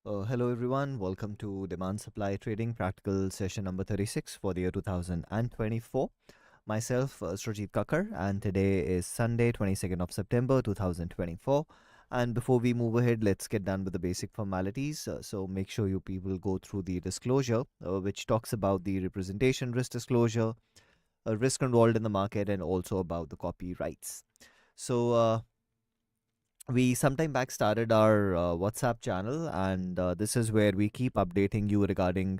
Hello everyone, welcome to Demand Supply Trading Practical Session number 36 for the year 2024. Myself, Srajit Kakkar, and today is Sunday, 22nd of September 2024. And before we move ahead, let's get done with the basic formalities. So make sure you people go through the disclosure, which talks about the representation risk disclosure, risk involved in the market, and also about the copyrights. So we sometime back started our WhatsApp channel, and this is where we keep updating you regarding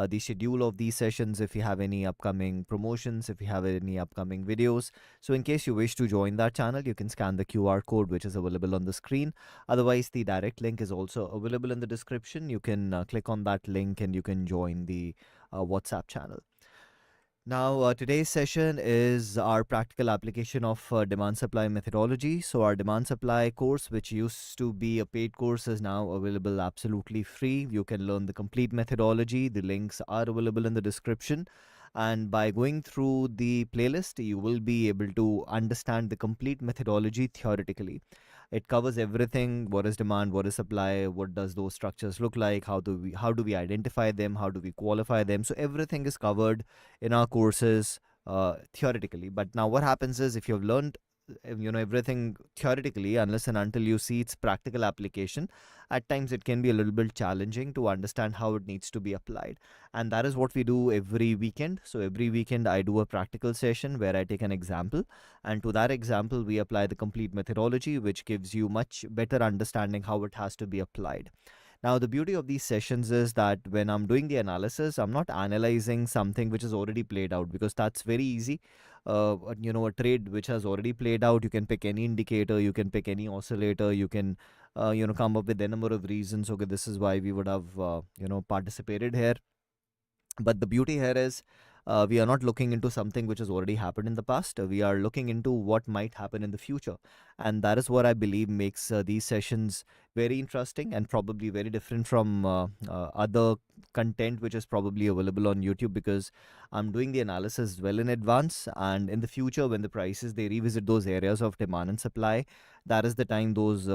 the schedule of these sessions. If you have any upcoming promotions, if you have any upcoming videos, so in case you wish to join that channel, you can scan the QR code which is available on the screen. Otherwise, the direct link is also available in the description. You can click on that link and you can join the WhatsApp channel. Now, today's session is our practical application of demand supply methodology. So, our demand supply course, which used to be a paid course, is now available absolutely free. You can learn the complete methodology. The links are available in the description. And by going through the playlist, you will be able to understand the complete methodology theoretically. It covers everything: what is demand, what is supply, what does those structures look like, how do we identify them, how do we qualify them. So everything is covered in our courses theoretically. But now what happens is, if you've learned everything theoretically, unless and until you see its practical application, at times it can be a little bit challenging to understand how it needs to be applied. And that is what we do every weekend. So every weekend I do a practical session where I take an example, and to that example we apply the complete methodology, which gives you much better understanding how it has to be applied. Now, the beauty of these sessions is that when I'm doing the analysis, I'm not analyzing something which is already played out, because that's very easy. A trade which has already played out, you can pick any indicator, you can pick any oscillator, you can, come up with a number of reasons. Okay, this is why we would have, participated here. But the beauty here is, we are not looking into something which has already happened in the past. We are looking into what might happen in the future. And that is what I believe makes these sessions very interesting and probably very different from other content which is probably available on YouTube, because I'm doing the analysis well in advance. And in the future, when the prices they revisit those areas of demand and supply, that is the time those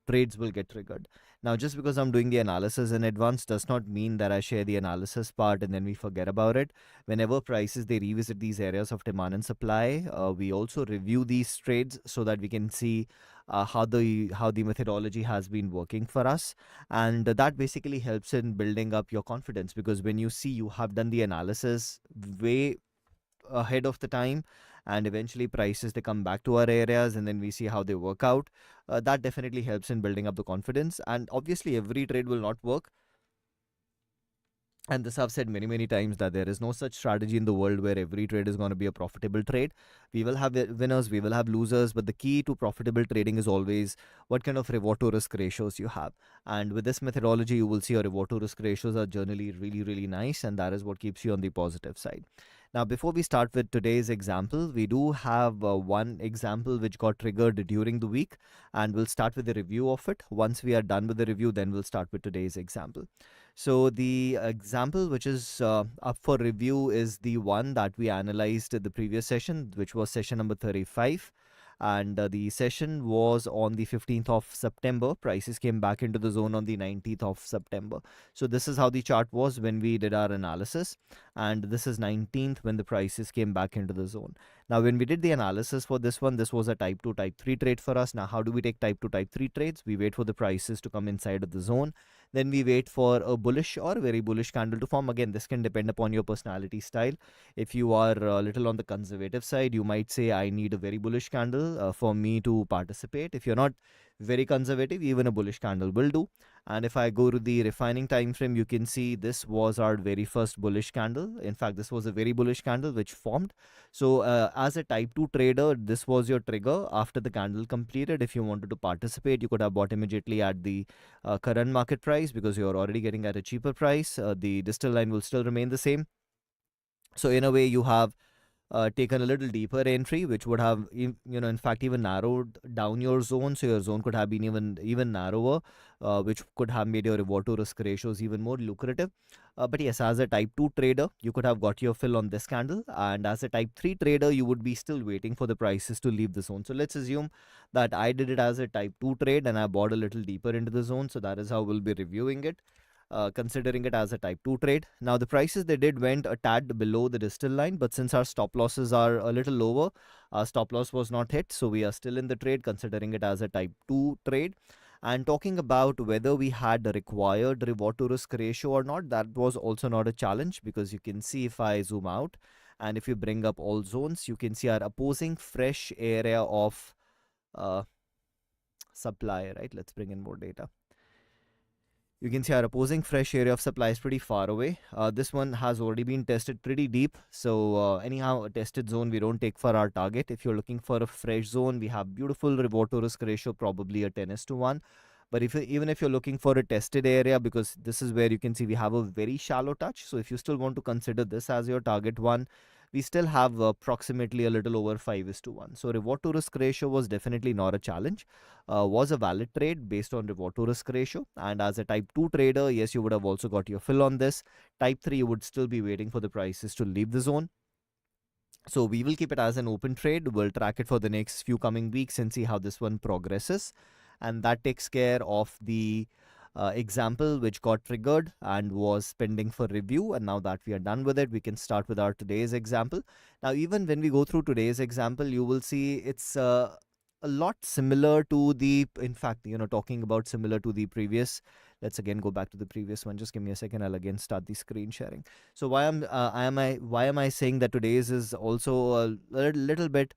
trades will get triggered. Now, just because I'm doing the analysis in advance does not mean that I share the analysis part and then we forget about it. Whenever prices they revisit these areas of demand and supply, we also review these trades so that we can see how the methodology has been working for us. And that basically helps in building up your confidence, because when you see you have done the analysis way ahead of the time, and eventually prices they come back to our areas and then we see how they work out, that definitely helps in building up the confidence. And obviously every trade will not work, and this I've said many, many times, that there is no such strategy in the world where every trade is going to be a profitable trade. We will have winners, we will have losers, but the key to profitable trading is always what kind of reward to risk ratios you have. And with this methodology, you will see your reward to risk ratios are generally really, really nice, and that is what keeps you on the positive side. Now, before we start with today's example, we do have one example which got triggered during the week, and we'll start with the review of it. Once we are done with the review, then we'll start with today's example. So the example which is up for review is the one that we analyzed at the previous session, which was session number 35. And the session was on the 15th of September. Prices came back into the zone on the 19th of September. So this is how the chart was when we did our analysis. And this is 19th when the prices came back into the zone. Now, when we did the analysis for this one, this was a type 2, type 3 trade for us. Now, how do we take type 2, type 3 trades? We wait for the prices to come inside of the zone. Then we wait for a bullish or very bullish candle to form. Again, this can depend upon your personality style. If you are a little on the conservative side, you might say, I need a very bullish candle for me to participate. If you're not very conservative, even a bullish candle will do. And if I go to the refining time frame, you can see this was our very first bullish candle. In fact, this was a very bullish candle which formed. So as a type 2 trader, this was your trigger. After the candle completed, if you wanted to participate, you could have bought immediately at the current market price, because you're already getting at a cheaper price. The distal line will still remain the same. So in a way, you have taken a little deeper entry, which would have, in fact, even narrowed down your zone. So your zone could have been even narrower, which could have made your reward to risk ratios even more lucrative. But yes, as a type 2 trader, you could have got your fill on this candle. And as a type 3 trader, you would be still waiting for the prices to leave the zone. So let's assume that I did it as a type 2 trade and I bought a little deeper into the zone. So that is how we'll be reviewing it. considering it as a type 2 trade. Now, the prices they did went a tad below the distal line, but since our stop losses are a little lower, our stop loss was not hit. So we are still in the trade, considering it as a type 2 trade. And talking about whether we had the required reward to risk ratio or not, that was also not a challenge, because you can see if I zoom out and if you bring up all zones, you can see our opposing fresh area of uh, supply, right? Let's bring in more data. You can see our opposing fresh area of supply is pretty far away. This one has already been tested pretty deep. So anyhow, a tested zone we don't take for our target. If you're looking for a fresh zone, we have beautiful reward to risk ratio, probably a 10:1. But even if you're looking for a tested area, because this is where you can see we have a very shallow touch. So if you still want to consider this as your target one, we still have approximately a little over 5:1. So reward to risk ratio was definitely not a challenge. Was a valid trade based on reward to risk ratio. And as a type 2 trader, yes, you would have also got your fill on this. Type 3, you would still be waiting for the prices to leave the zone. So we will keep it as an open trade. We'll track it for the next few coming weeks and see how this one progresses. And that takes care of the example which got triggered and was pending for review. And now that we are done with it, we can start with our today's example. Now, even when we go through today's example, you will see it's a lot similar to the, in fact, talking about similar to the previous. Let's again go back to the previous one. Just give me a second. I'll again start the screen sharing. So why am I saying that today's is also a little bit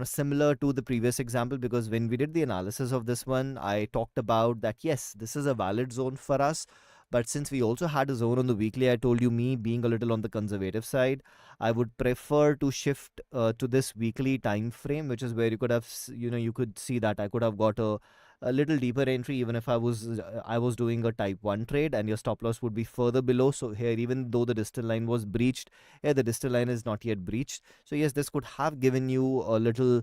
similar to the previous example? Because when we did the analysis of this one, I talked about that, yes, this is a valid zone for us. But since we also had a zone on the weekly, I told you, me being a little on the conservative side, I would prefer to shift to this weekly time frame, which is where you could have, you could see that I could have got a little deeper entry even if I was doing a type 1 trade, and your stop loss would be further below. So here, even though the distal line was breached, here the distal line is not yet breached. So yes, this could have given you a little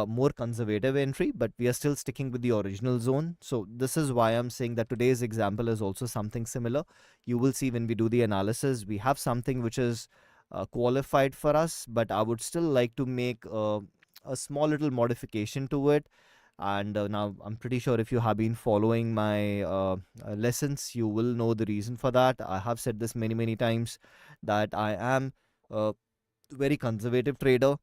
more conservative entry, but we are still sticking with the original zone. So this is why I'm saying that today's example is also something similar. You will see when we do the analysis, we have something which is qualified for us, but I would still like to make a small little modification to it. And now I'm pretty sure if you have been following my lessons, you will know the reason for that. I have said this many times, that I am a very conservative trader.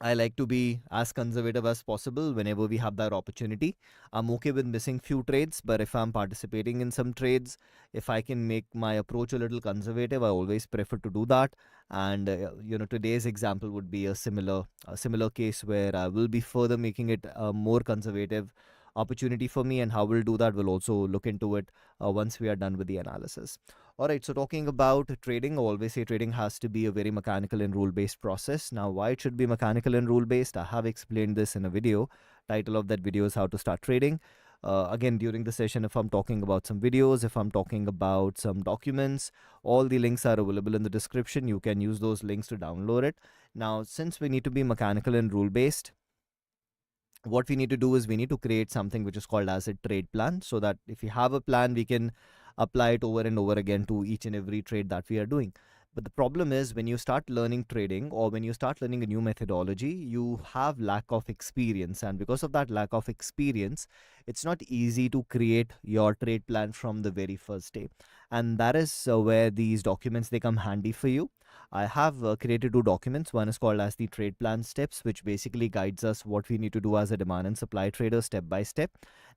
I like to be as conservative as possible whenever we have that opportunity. I'm okay with missing few trades, but if I'm participating in some trades, if I can make my approach a little conservative, I always prefer to do that. And today's example would be a similar case where I will be further making it a more conservative opportunity for me. And how we'll do that, we'll also look into it once we are done with the analysis. All right, so talking about trading, I always say trading has to be a very mechanical and rule-based process. Now, why it should be mechanical and rule-based, I have explained this in a video. Title of that video is How to Start Trading. Again, during the session, if I'm talking about some videos, if I'm talking about some documents, all the links are available in the description. You can use those links to download it. Now, since we need to be mechanical and rule-based, what we need to do is we need to create something which is called as a trade plan, so that if we have a plan, we can apply it over and over again to each and every trade that we are doing. But the problem is, when you start learning trading, or when you start learning a new methodology, you have lack of experience. And because of that lack of experience, it's not easy to create your trade plan from the very first day. And that is where these documents, they come handy for you. I have created two documents. One is called as the trade plan steps, which basically guides us what we need to do as a demand and supply trader step by step.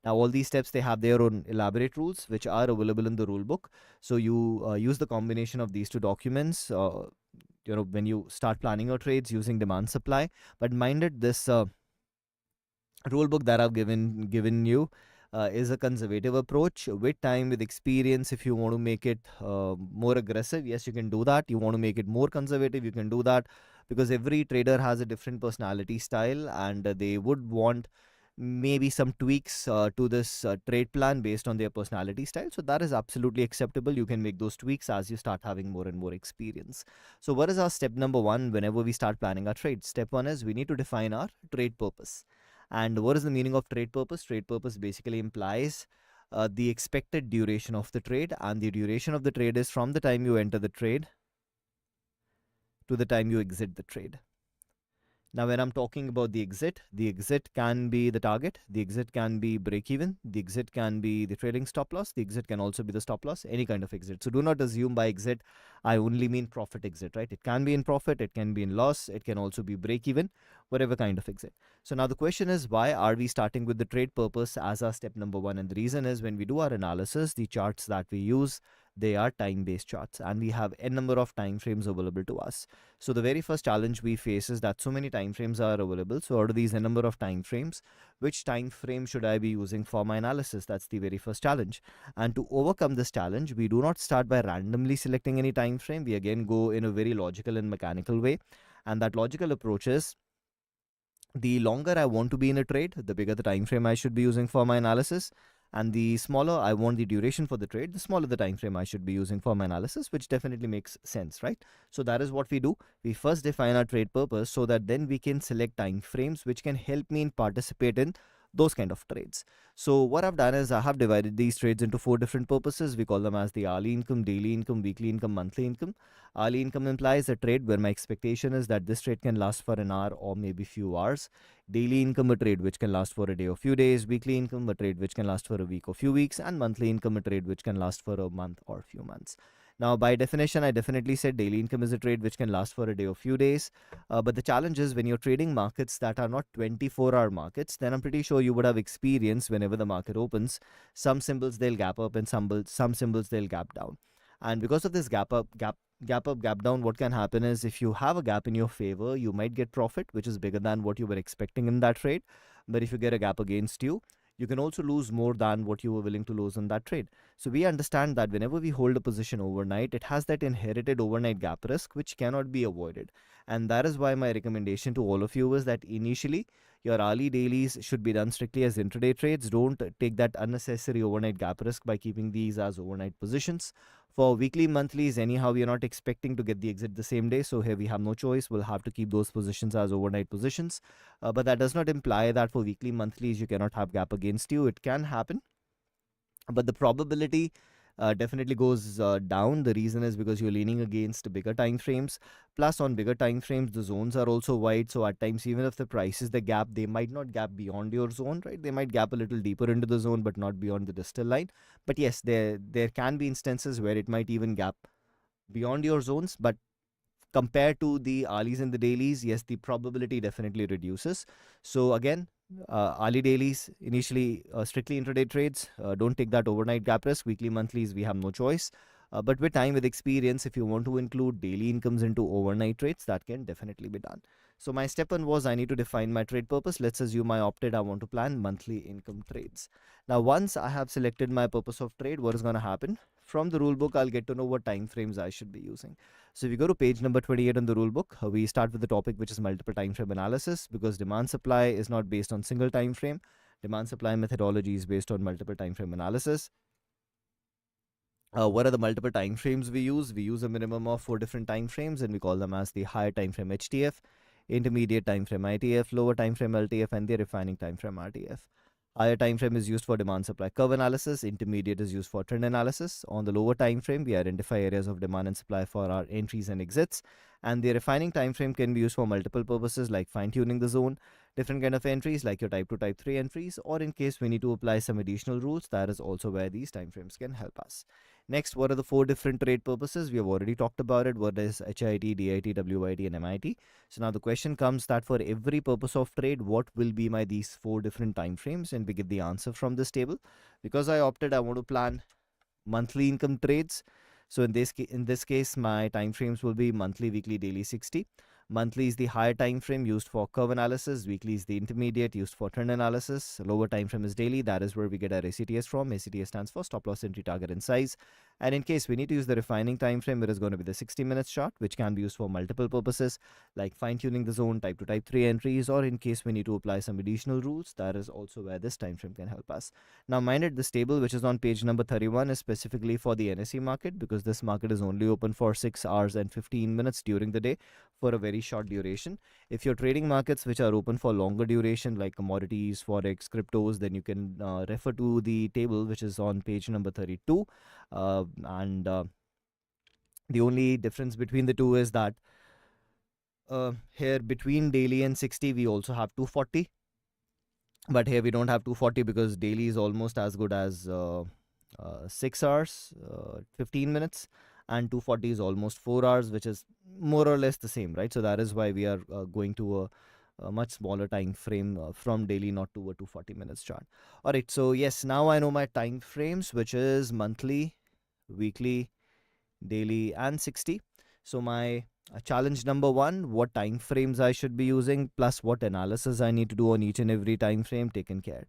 Now, all these steps, they have their own elaborate rules, which are available in the rule book. So you use the combination of these two documents, when you start planning your trades using demand supply. But mind it, this rule book that I've given you is a conservative approach. With time, with experience, if you want to make it more aggressive, yes, you can do that. You want to make it more conservative, you can do that, because every trader has a different personality style, and they would want maybe some tweaks to this trade plan based on their personality style. So that is absolutely acceptable. You can make those tweaks as you start having more and more experience. So what is our step number one whenever we start planning our trades? Step one is we need to define our trade purpose. And what is the meaning of trade purpose? Trade purpose basically implies the expected duration of the trade, and the duration of the trade is from the time you enter the trade to the time you exit the trade. Now, when I'm talking about the exit can be the target, the exit can be break even, the exit can be the trading stop loss, the exit can also be the stop loss, any kind of exit. So do not assume by exit I only mean profit exit, right? It can be in profit, it can be in loss, it can also be break even, whatever kind of exit. So now the question is, why are we starting with the trade purpose as our step number one? And the reason is, when we do our analysis, the charts that we use, they are time based charts, and we have n number of time frames available to us. So the very first challenge we face is that so many time frames are available. So out of these a number of time frames, which time frame should I be using for my analysis? That's the very first challenge. And to overcome this challenge, we do not start by randomly selecting any time frame. We again go in a very logical and mechanical way. And that logical approach is, the longer I want to be in a trade, the bigger the time frame I should be using for my analysis. And the smaller I want the duration for the trade, the smaller the time frame I should be using for my analysis, which definitely makes sense, right? So that is what we do. We first define our trade purpose so that then we can select time frames which can help me in participate in those kind of trades. So what I've done is I have divided these trades into four different purposes. We call them as the hourly income, daily income, weekly income, monthly income. Hourly income implies a trade where my expectation is that this trade can last for an hour or maybe few hours. Daily income, a trade which can last for a day or few days. Weekly income, a trade which can last for a week or few weeks. And monthly income, a trade which can last for a month or few months. Now, by definition, I definitely said daily income is a trade which can last for a day or few days. But the challenge is, when you're trading markets that are not 24-hour markets, then I'm pretty sure you would have experienced whenever the market opens, some symbols they'll gap up and some symbols they'll gap down. And because of this gap up, gap down, what can happen is, if you have a gap in your favor, you might get profit, which is bigger than what you were expecting in that trade. But if you get a gap against you, you can also lose more than what you were willing to lose in that trade. So we understand that whenever we hold a position overnight, it has that inherited overnight gap risk, which cannot be avoided. And that is why my recommendation to all of you is that initially, your hourly dailies should be done strictly as intraday trades. Don't take that unnecessary overnight gap risk by keeping these as overnight positions. For weekly monthlies, anyhow, we are not expecting to get the exit the same day. So here we have no choice. We'll have to keep those positions as overnight positions. But that does not imply that for weekly monthlies, you cannot have gap against you. It can happen, but the probability definitely goes down. The reason is because you're leaning against bigger time frames. Plus, on bigger time frames, the zones are also wide. So at times, even if the price is the gap, they might not gap beyond your zone, right? They might gap a little deeper into the zone, but not beyond the distal line. But yes, there can be instances where it might even gap beyond your zones. But compared to the hourlies and the dailies, yes, the probability definitely reduces. So again, hourly dailies initially strictly intraday trades. Don't take that overnight gap risk. Weekly monthlies, we have no choice. But with time, with experience, if you want to include daily incomes into overnight trades, that can definitely be done. So my step one was, I need to define my trade purpose. Let's assume I opted I want to plan monthly income trades. Now, once I have selected my purpose of trade, what is going to happen? From the rule book, I'll get to know what time frames I should be using. So if you go to page number 28 in the rule book, we start with the topic which is multiple time frame analysis, because demand supply is not based on single time frame. Demand supply methodology is based on multiple time frame analysis. What are the multiple time frames we use? We use a minimum of 4 different time frames, and we call them as the higher time frame HTF, intermediate time frame ITF, lower time frame LTF, and the refining time frame RTF. Higher time frame is used for demand supply curve analysis. Intermediate is used for trend analysis. On the lower time frame, we identify areas of demand and supply for our entries and exits. And the refining time frame can be used for multiple purposes, like fine tuning the zone, different kind of entries like your type 2, type 3 entries, or in case we need to apply some additional rules, that is also where these time frames can help us. Next, what are the 4 different trade purposes? We have already talked about it. What is HIT, DIT, WIT, and MIT? So now the question comes that for every purpose of trade, what will be my these 4 different time frames? And we get the answer from this table. Because I opted, I want to plan monthly income trades. So in this case, my time frames will be monthly, weekly, daily, 60. Monthly is the higher time frame used for curve analysis. Weekly is the intermediate used for trend analysis. Lower time frame is daily. That is where we get our ACTS from. ACTS stands for stop loss, entry, target, and size. And in case we need to use the refining time frame, it is going to be the 60 minutes chart, which can be used for multiple purposes, like fine tuning the zone, type 2, type 3 entries, or in case we need to apply some additional rules. That is also where this time frame can help us. Now, mind it, this table, which is on page number 31, is specifically for the NSE market, because this market is only open for 6 hours and 15 minutes during the day for a very short duration. If you're trading markets which are open for longer duration, like commodities, forex, cryptos, then you can refer to the table which is on page number 32. And the only difference between the two is that here between daily and 60, we also have 240. But here we don't have 240 because daily is almost as good as 6 hours, 15 minutes, and 240 is almost 4 hours, which is more or less the same, right? So that is why we are going to a much smaller time frame from daily, not to a 240 minutes chart. All right, so yes, now I know my time frames, which is monthly, weekly, daily, and 60. So my challenge number one, what time frames I should be using, plus what analysis I need to do on each and every time frame, taken care.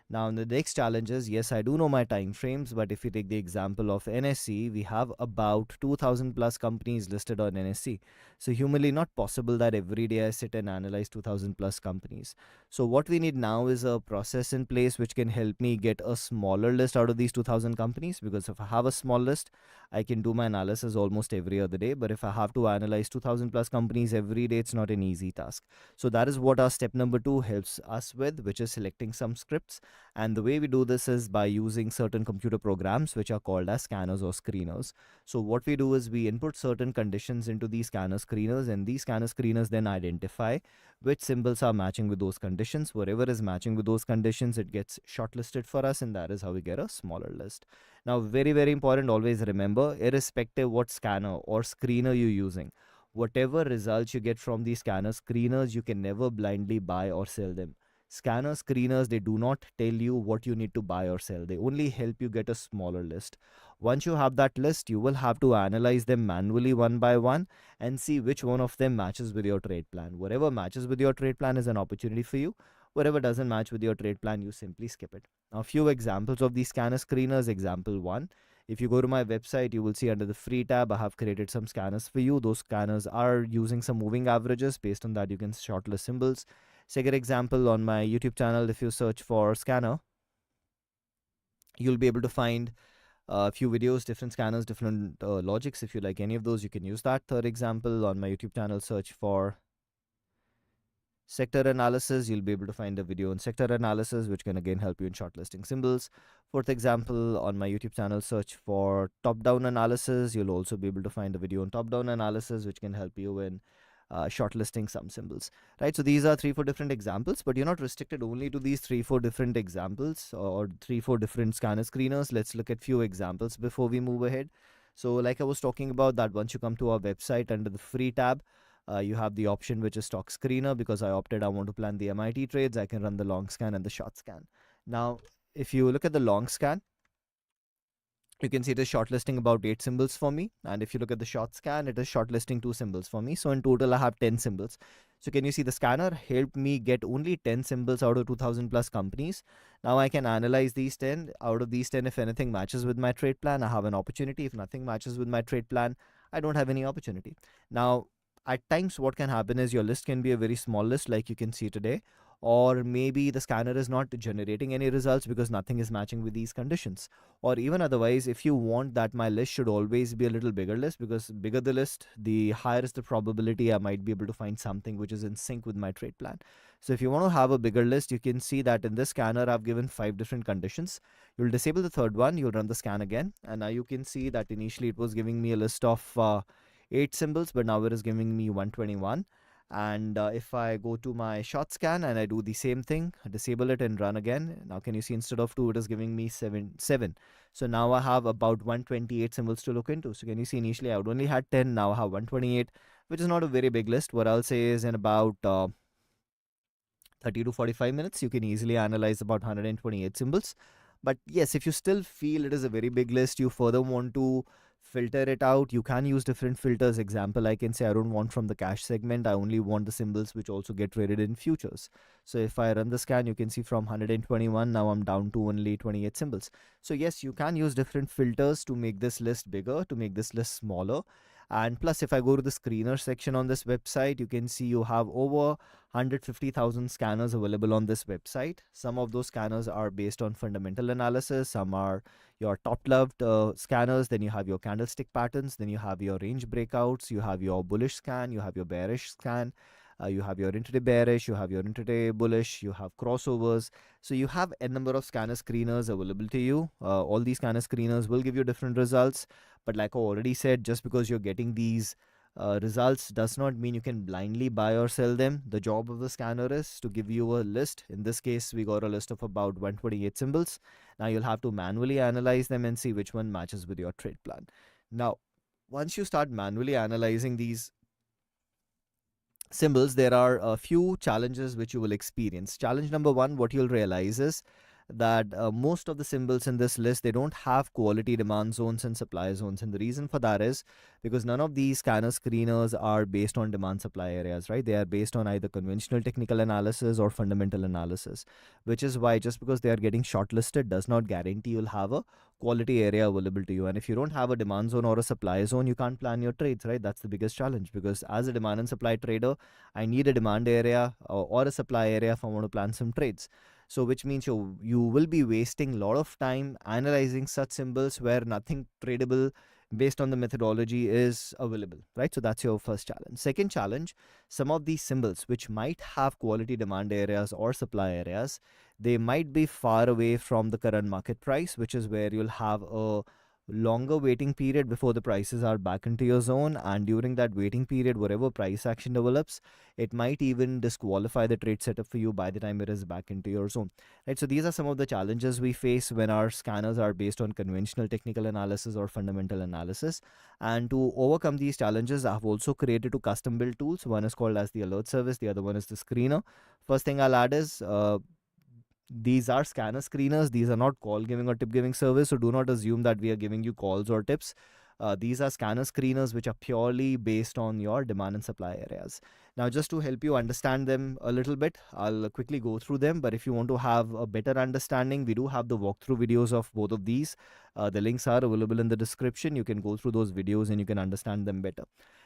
Now the next challenge is, yes, I do know my time frames, but if you take the example of NSE, we have about 2000 plus companies listed on NSE. So humanly not possible that every day I sit and analyze 2000 plus companies. So what we need now is a process in place which can help me get a smaller list out of these 2000 companies, because if I have a small list, I can do my analysis almost every other day. But if I have to analyze 2000 plus companies every day, it's not an easy task. So that is what our step number two helps us with, which is selecting some scripts. And the way we do this is by using certain computer programs which are called as scanners or screeners. So what we do is we input certain conditions into these scanner screeners, and these scanner screeners then identify which symbols are matching with those conditions. Whatever is matching with those conditions, it gets shortlisted for us, and that is how we get a smaller list. Now, very, very important, always remember, irrespective what scanner or screener you're using, whatever results you get from these scanner screeners, you can never blindly buy or sell them. Scanner screeners, they do not tell you what you need to buy or sell. They only help you get a smaller list. Once you have that list, you will have to analyze them manually one by one and see which one of them matches with your trade plan. Whatever matches with your trade plan is an opportunity for you. Whatever doesn't match with your trade plan, you simply skip it. Now, a few examples of these scanner screeners. Example one, if you go to my website, you will see under the free tab, I have created some scanners for you. Those scanners are using some moving averages. Based on that, you can shortlist symbols. Second example, on my YouTube channel, if you search for scanner, you'll be able to find a few videos, different scanners, different logics. If you like any of those, you can use that. Third example, on my YouTube channel, search for sector analysis. You'll be able to find a video on sector analysis, which can again help you in shortlisting symbols. Fourth example, on my YouTube channel, search for top-down analysis. You'll also be able to find a video on top-down analysis, which can help you in shortlisting some symbols, right? So these are 3-4 different examples, but you're not restricted only to these 3-4 different examples or 3-4 different scanner screeners. Let's look at few examples before we move ahead. So like I was talking about, that once you come to our website, under the free tab, you have the option which is stock screener. Because I opted, I want to plan the MIT trades, I can run the long scan and the short scan. Now, if you look at the long scan, you can see it is shortlisting about 8 symbols for me. And if you look at the short scan, it is shortlisting 2 symbols for me. So in total, I have 10 symbols. So can you see the scanner helped me get only 10 symbols out of 2000 plus companies. Now I can analyze these 10. Out of these 10, if anything matches with my trade plan, I have an opportunity. If nothing matches with my trade plan, I don't have any opportunity. Now, at times, what can happen is your list can be a very small list, like you can see today, or maybe the scanner is not generating any results because nothing is matching with these conditions. Or even otherwise, if you want that my list should always be a little bigger list, because bigger the list, the higher is the probability I might be able to find something which is in sync with my trade plan. So if you want to have a bigger list, you can see that in this scanner I've given 5 different conditions. You'll disable the third one, you'll run the scan again, and now you can see that initially it was giving me a list of 8 symbols, but now it is giving me 121. And if I go to my short scan and I do the same thing, disable it and run again, now can you see instead of 2, it is giving me 7. So now I have about 128 symbols to look into. So can you see initially I would only had 10, now I have 128, which is not a very big list. What I'll say is in about 30 to 45 minutes, you can easily analyze about 128 symbols. But yes, if you still feel it is a very big list, you further want to filter it out, you can use different filters. Example, I can say I don't want from the cash segment, I only want the symbols which also get traded in futures. So if I run the scan, you can see from 121, now I'm down to only 28 symbols. So yes, you can use different filters to make this list bigger, to make this list smaller. And plus, if I go to the screener section on this website, you can see you have over 150,000 scanners available on this website. Some of those scanners are based on fundamental analysis, some are your top loved scanners, then you have your candlestick patterns, then you have your range breakouts, you have your bullish scan, you have your bearish scan, you have your intraday bearish, you have your intraday bullish, you have crossovers. So you have a number of scanner screeners available to you. All these scanner screeners will give you different results, but like I already said, just because you're getting these Results does not mean you can blindly buy or sell them. The job of the scanner is to give you a list. In this case, we got a list of about 128 symbols. Now you'll have to manually analyze them and see which one matches with your trade plan. Now, once you start manually analyzing these symbols, there are a few challenges which you will experience. Challenge number one, what you'll realize is that most of the symbols in this list, they don't have quality demand zones and supply zones, and the reason for that is because none of these scanner screeners are based on demand supply areas, right? They are based on either conventional technical analysis or fundamental analysis, which is why just because they are getting shortlisted does not guarantee you'll have a quality area available to you. And if you don't have a demand zone or a supply zone, you can't plan your trades, right? That's the biggest challenge, because as a demand and supply trader, I need a demand area or a supply area if I want to plan some trades. So which means you will be wasting a lot of time analyzing such symbols where nothing tradable based on the methodology is available, right? So that's your first challenge. Second challenge, some of these symbols which might have quality demand areas or supply areas, they might be far away from the current market price, which is where you'll have a longer waiting period before the prices are back into your zone. And during that waiting period, whatever price action develops, it might even disqualify the trade setup for you by the time it is back into your zone, right? So these are some of the challenges we face when our scanners are based on conventional technical analysis or fundamental analysis. And to overcome these challenges, I've also created two custom built tools. One is called as the alert service, the other one is the screener. First thing I'll add is these are scanner screeners. These are not call giving or tip giving service. So do not assume that we are giving you calls or tips. These are scanner screeners which are purely based on your demand and supply areas. Now, just to help you understand them a little bit, I'll quickly go through them. But if you want to have a better understanding, we do have the walkthrough videos of both of these. The links are available in the description. You can go through those videos and you can understand them better.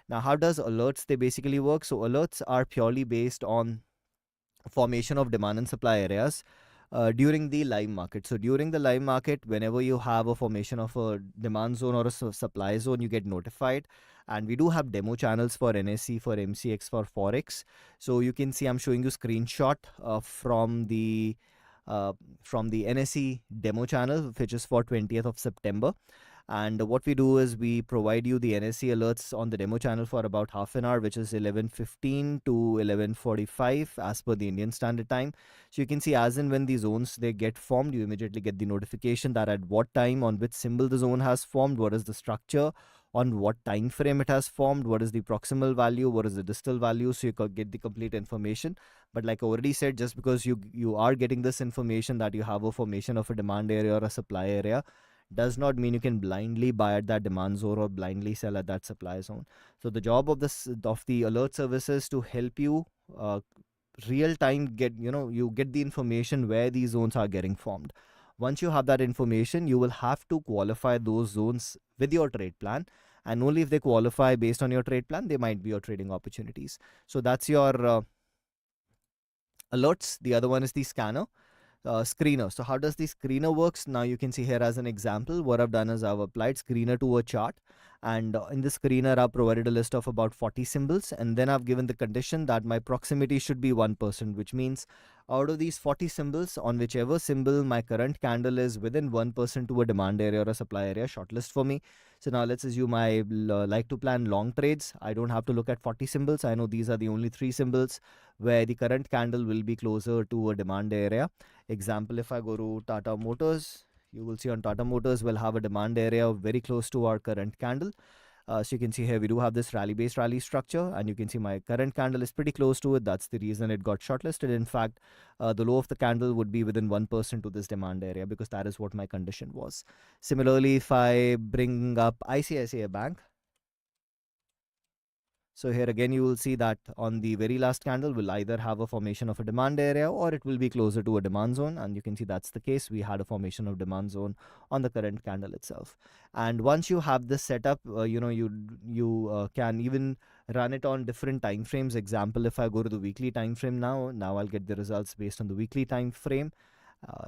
Now, how does alerts they basically work? So alerts are purely based on formation of demand and supply areas during the live market. So during the live market, whenever you have a formation of a demand zone or a supply zone, you get notified. And we do have demo channels for NSE, for MCX, for Forex. So you can see I'm showing you screenshot from the NSE demo channel, which is for 20th of September. And what we do is we provide you the NSE alerts on the demo channel for about half an hour, which is 11:15 to 11:45 as per the Indian Standard Time. So you can see as and when the zones they get formed, you immediately get the notification that at what time, on which symbol the zone has formed, what is the structure, on what time frame it has formed, what is the proximal value, what is the distal value, so you can get the complete information. But like I already said, just because you are getting this information that you have a formation of a demand area or a supply area does not mean you can blindly buy at that demand zone or blindly sell at that supply zone. So the job of the alert services to help you real time get you get the information where these zones are getting formed. Once you have that information, you will have to qualify those zones with your trade plan, and only if they qualify based on your trade plan, they might be your trading opportunities. So that's your alerts. The other one is the scanner. Screener. So how does the screener works? Now you can see here as an example, what I've done is I've applied screener to a chart, and in the screener I've provided a list of about 40 symbols, and then I've given the condition that my proximity should be 1%, which means out of these 40 symbols, on whichever symbol my current candle is within 1% to a demand area or a supply area, shortlist for me. So now let's assume I like to plan long trades. I don't have to look at 40 symbols. I know these are the only 3 symbols where the current candle will be closer to a demand area. Example, if I go to Tata Motors, you will see on Tata Motors will have a demand area very close to our current candle. So you can see here we do have this rally-based rally structure, and you can see my current candle is pretty close to it. That's the reason it got shortlisted. In fact, the low of the candle would be within 1% to this demand area, because that is what my condition was. Similarly, if I bring up ICICI Bank, so here again, you will see that on the very last candle will either have a formation of a demand area or it will be closer to a demand zone. And you can see that's the case. We had a formation of demand zone on the current candle itself. And once you have this setup, you can even run it on different time frames. Example, if I go to the weekly time frame now I'll get the results based on the weekly time frame.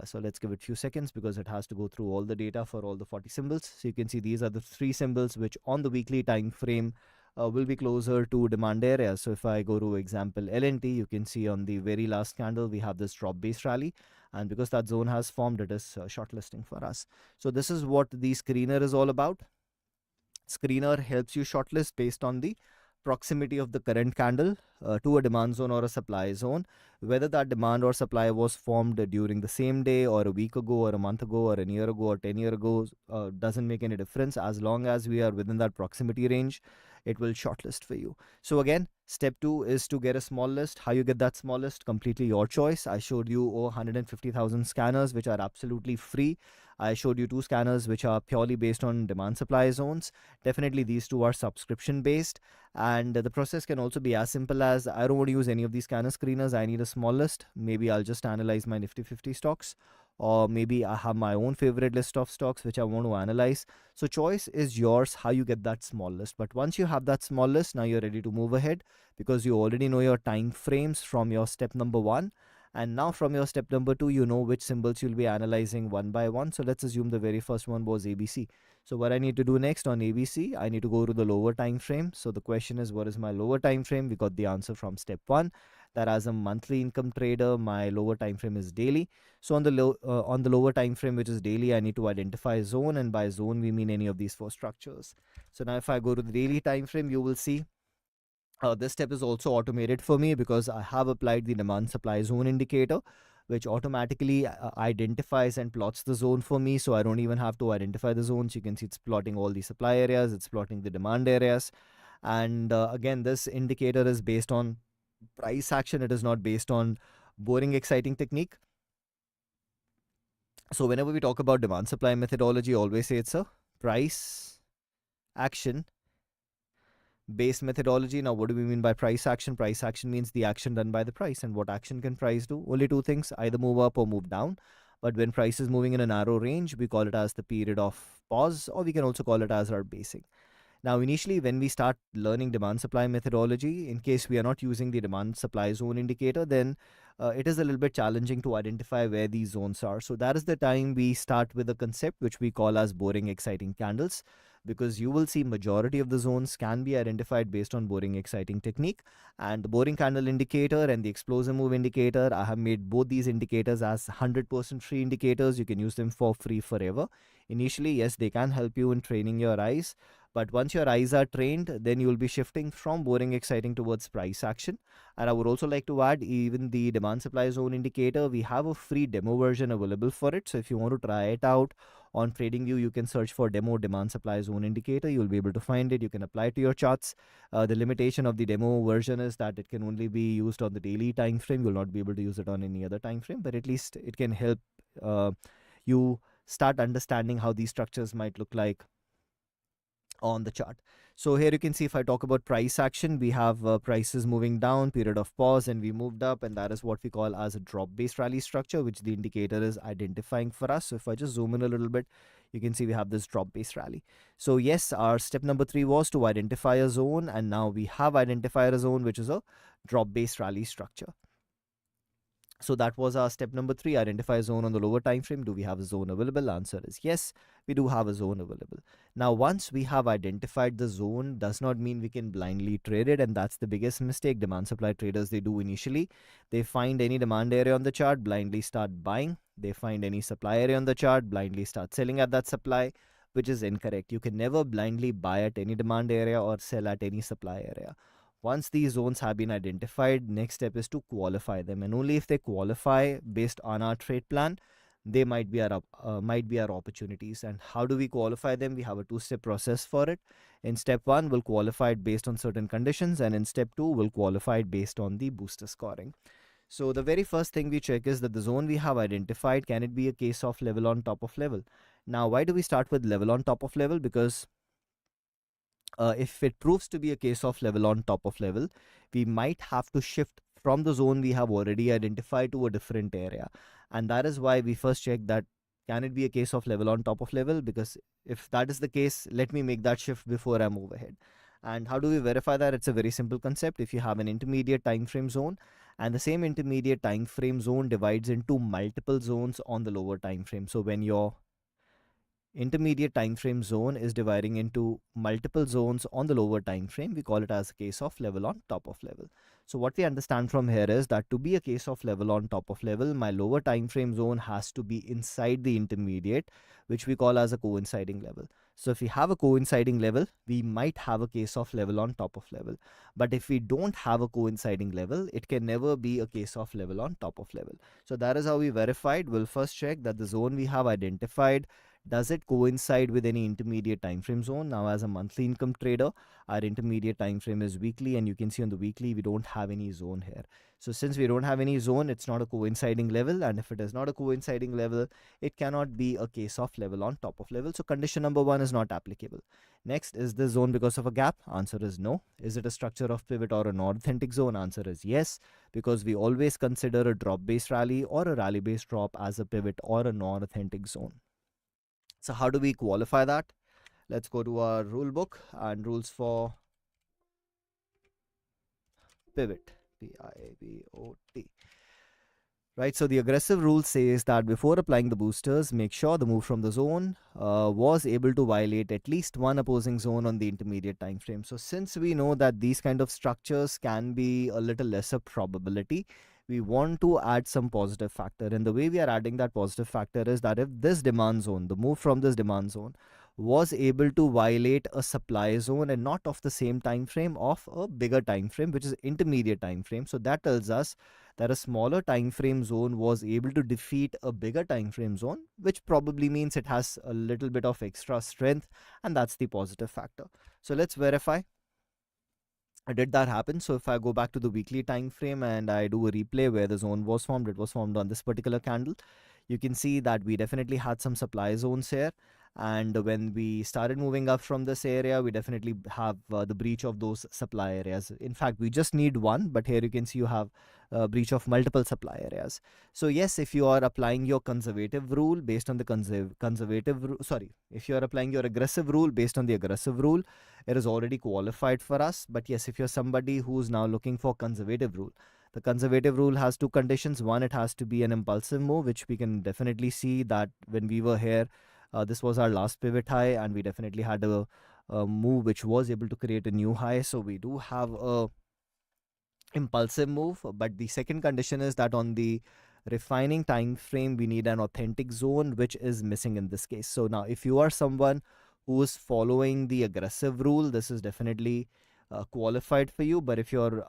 So let's give it a few seconds because it has to go through all the data for all the 40 symbols. So you can see these are the 3 symbols which on the weekly time frame will be closer to demand areas. So if I go to example LNT, you can see on the very last candle we have this drop based rally, and because that zone has formed, it is shortlisting for us. So this is what the screener is all about. Screener helps you shortlist based on the proximity of the current candle to a demand zone or a supply zone. Whether that demand or supply was formed during the same day or a week ago or a month ago or a year ago or 10 years ago doesn't make any difference. As long as we are within that proximity range, it will shortlist for you. So again, step 2 is to get a small list. How you get that small list, completely your choice. I showed you over 150,000 scanners which are absolutely free. I showed you 2 scanners which are purely based on demand supply zones. Definitely these 2 are subscription based, and the process can also be as simple as, I don't want to use any of these scanner screeners, I need a small list. Maybe I'll just analyze my Nifty 50 stocks, or maybe I have my own favorite list of stocks which I want to analyze. So choice is yours how you get that small list. But once you have that small list, now you're ready to move ahead because you already know your time frames from your step number 1. And now from your step number 2, you know which symbols you'll be analyzing one by one. So let's assume the very first one was ABC. So what I need to do next on ABC, I need to go to the lower time frame. So the question is, what is my lower time frame? We got the answer from step 1, that as a monthly income trader, my lower time frame is daily. So on the lower time frame, which is daily, I need to identify a zone, and by zone we mean any of these 4 structures. So now if I go to the daily time frame, you will see this step is also automated for me because I have applied the demand supply zone indicator, which automatically identifies and plots the zone for me. So I don't even have to identify the zones. You can see it's plotting all the supply areas, it's plotting the demand areas. And again, this indicator is based on price action. It is not based on boring, exciting technique. So whenever we talk about demand supply methodology, always say it's a price action based methodology. Now, what do we mean by price action? Price action means the action done by the price. And what action can price do? Only 2 things, either move up or move down. But when price is moving in a narrow range, we call it as the period of pause, or we can also call it as our basing. Now, initially, when we start learning demand supply methodology, in case we are not using the demand supply zone indicator, then it is a little bit challenging to identify where these zones are. So that is the time we start with a concept which we call as boring, exciting candles, because you will see majority of the zones can be identified based on boring, exciting technique. And the boring candle indicator and the explosive move indicator, I have made both these indicators as 100% free indicators. You can use them for free forever. Initially, yes, they can help you in training your eyes. But once your eyes are trained, then you will be shifting from boring, exciting towards price action. And I would also like to add, even the demand supply zone indicator, we have a free demo version available for it. So if you want to try it out on TradingView, you can search for demo demand supply zone indicator. You'll be able to find it. You can apply it to your charts. The limitation of the demo version is that it can only be used on the daily time frame. You'll not be able to use it on any other time frame, but at least it can help you start understanding how these structures might look like on the chart. So here you can see, if I talk about price action, we have prices moving down, period of pause, and we moved up, and that is what we call as a drop based rally structure, which the indicator is identifying for us. So if I just zoom in a little bit, you can see we have this drop based rally. So yes, our step number 3 was to identify a zone, and now we have identified a zone which is a drop based rally structure. So that was our step number 3, identify a zone on the lower time frame. Do we have a zone available? Answer is yes, we do have a zone available. Now, once we have identified the zone, does not mean we can blindly trade it, and that's the biggest mistake demand supply traders they do initially. They find any demand area on the chart, blindly start buying. They find any supply area on the chart, blindly start selling at that supply, which is incorrect. You can never blindly buy at any demand area or sell at any supply area. Once these zones have been identified, next step is to qualify them, and only if they qualify based on our trade plan, they might be our opportunities. And how do we qualify them? We have a 2-step process for it. In step 1, we'll qualify it based on certain conditions, and in step 2, we'll qualify it based on the booster scoring. So the very first thing we check is that the zone we have identified, can it be a case of level on top of level? Now, why do we start with level on top of level? Because if it proves to be a case of level on top of level, we might have to shift from the zone we have already identified to a different area. And that is why we first check that, can it be a case of level on top of level? Because if that is the case, let me make that shift before I move ahead. And how do we verify that? It's a very simple concept. If you have an intermediate time frame zone, and the same intermediate time frame zone divides into multiple zones on the lower time frame. So when your intermediate time frame zone is dividing into multiple zones on the lower time frame, we call it as a case of level on top of level. So what we understand from here is that to be a case of level on top of level, my lower time frame zone has to be inside the intermediate, which we call as a coinciding level. So if we have a coinciding level, we might have a case of level on top of level. But if we don't have a coinciding level, it can never be a case of level on top of level. So that is how we verified. We'll first check that the zone we have identified, does it coincide with any intermediate time frame zone? Now, as a monthly income trader, our intermediate time frame is weekly, and you can see on the weekly we don't have any zone here. So since we don't have any zone, it's not a coinciding level, and if it is not a coinciding level, it cannot be a case of level on top of level. So condition number 1 is not applicable. Next, is this zone because of a gap? Answer is no. Is it a structure of pivot or a non-authentic zone? Answer is yes, because we always consider a drop based rally or a rally based drop as a pivot or a non-authentic zone. So how do we qualify that? Let's go to our rule book and rules for pivot. P-I-V-O-T. Right, so the aggressive rule says that before applying the boosters, make sure the move from the zone was able to violate at least one opposing zone on the intermediate time frame. So since we know that these kind of structures can be a little lesser probability, we want to add some positive factor. And the way we are adding that positive factor is that if this demand zone, the move from this demand zone, was able to violate a supply zone and not of the same time frame, of a bigger time frame, which is intermediate time frame. So that tells us that a smaller time frame zone was able to defeat a bigger time frame zone, which probably means it has a little bit of extra strength, and that's the positive factor. So let's verify. Did that happen? So if I go back to the weekly time frame and I do a replay where the zone was formed, it was formed on this particular candle. You can see that we definitely had some supply zones here. And when we started moving up from this area, we definitely have the breach of those supply areas. In fact, we just need one, but here you can see you have a breach of multiple supply areas. So yes, if you are applying your conservative rule based on the if you are applying your aggressive rule based on the aggressive rule, it is already qualified for us. But yes, if you're somebody who's now looking for conservative rule, the conservative rule has two conditions. One, it has to be an impulsive move, which we can definitely see that when we were here, this was our last pivot high, and we definitely had a move which was able to create a new high. So we do have a impulsive move. But the second condition is that on the refining time frame, we need an authentic zone, which is missing in this case. So now if you are someone who is following the aggressive rule, this is definitely qualified for you. But if you're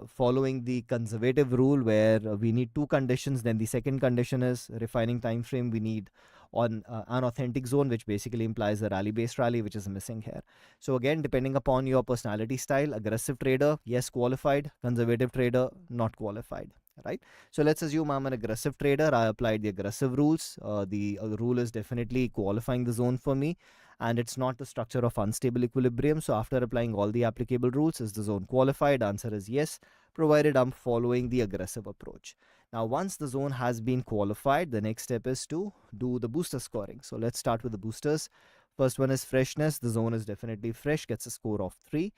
following the conservative rule where we need two conditions, then the second condition is refining time frame, we need on an authentic zone, which basically implies a rally based rally, which is missing here. So again, depending upon your personality style, aggressive trader, yes, qualified; conservative trader, not qualified. Right. So let's assume I'm an aggressive trader. I applied the aggressive rules. The rule is definitely qualifying the zone for me, and it's not the structure of unstable equilibrium. So after applying all the applicable rules, is the zone qualified? Answer is yes, provided I'm following the aggressive approach. Now, once the zone has been qualified, the next step is to do the booster scoring. So let's start with the boosters. First one is freshness. The zone is definitely fresh, gets a score of 3.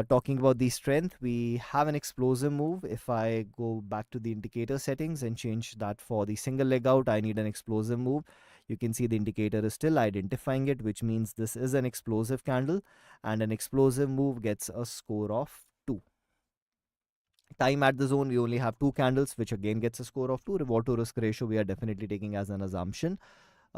Talking about the strength, we have an explosive move. If I go back to the indicator settings and change that for the single leg out, I need an explosive move. You can see the indicator is still identifying it, which means this is an explosive candle, and an explosive move gets a score of 2. Time at the zone, we only have 2 candles, which again gets a score of 2. Reward to risk ratio, we are definitely taking as an assumption.